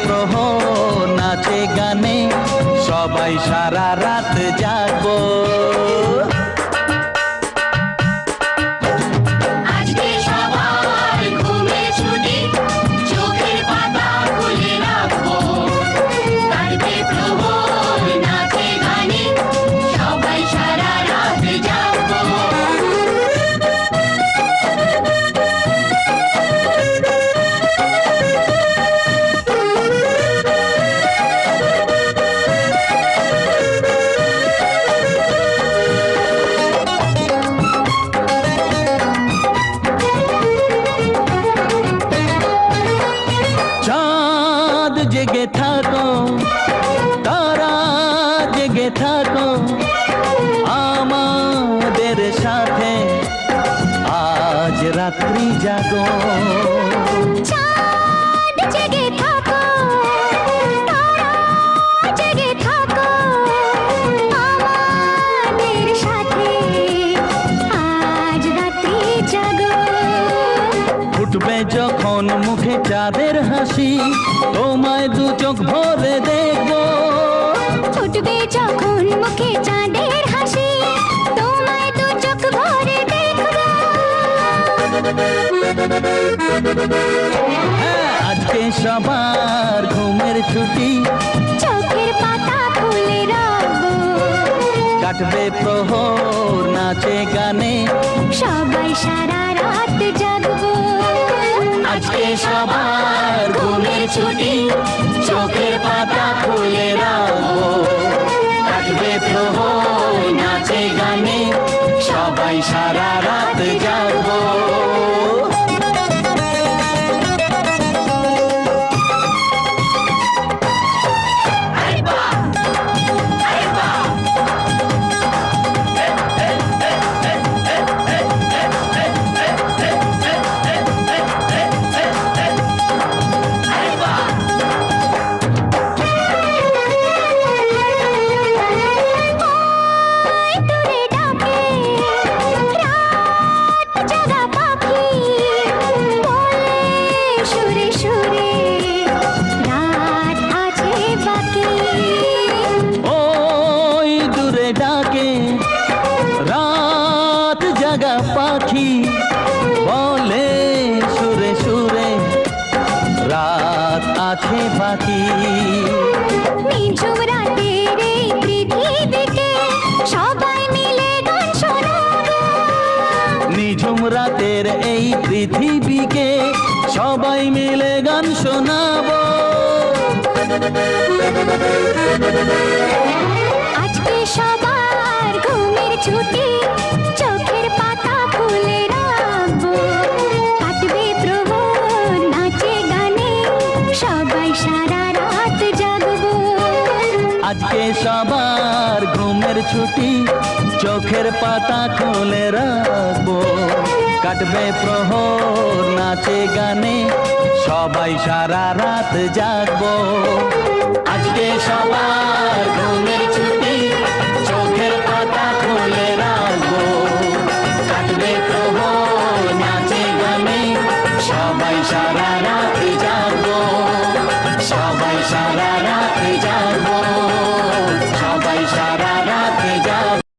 প্রহর নাচে গানে সবাই সারা রাত জাগবো। জেগে থাকো তারা জেগে থাকো আমাদের সাথে আজ রাত্রি জাগো। চাঁদ জেগে থাকো তারা জেগে থাকো আমাদের সাথে আজ রাত্রি জাগো। ফুটবে যখন মুখে চাঁদের হাসি তোমায় দু চোখ ভরে দেখবো। ফুটবে যখন মুখে চাঁদের হাসি তোমায় দু চোখ ভরে দেখবো। আজকে সবার ঘুমের ছুটি চোখের পাতা খুলে রাখবো। কাটবে প্রহর নাচে গানে সবাই সারা রাত জাগবো। আজকে সবার ঘুমের ছুটি চোখের পাতা খুলে রাখবো। কাটবে প্রহর নাচে গানে সবাই সারা রাত জাগবো। পাখি বলে সুরে সুরে রাত আছে বাকি। নিঝুম রাতের এই পৃথিবীকে সবাই মিলে গান শোনাবো। নিঝুম রাতের এই পৃথিবীকে সবাই মিলে গান শোনাবো। আজকে সবার ঘুমের ছুটি চোখের পাতা খুলে রাখবো। কাটবে প্রহর নাচে গানে সবাই সারা রাত জাগবো। আজকে সবার ঘুমের ছুটি চোখের পাতা খুলে রাখবো। কাটবে প্রহর নাচে গানে সবাই সারা রাত জাগবো। আজকে সবার ঘুমের ছুটি চোখের পাতা খুলে রাখবো। কাটবে প্রহর নাচে গানে সবাই সারা রাত জাগবো। সবাই সারা রাত জাগবো।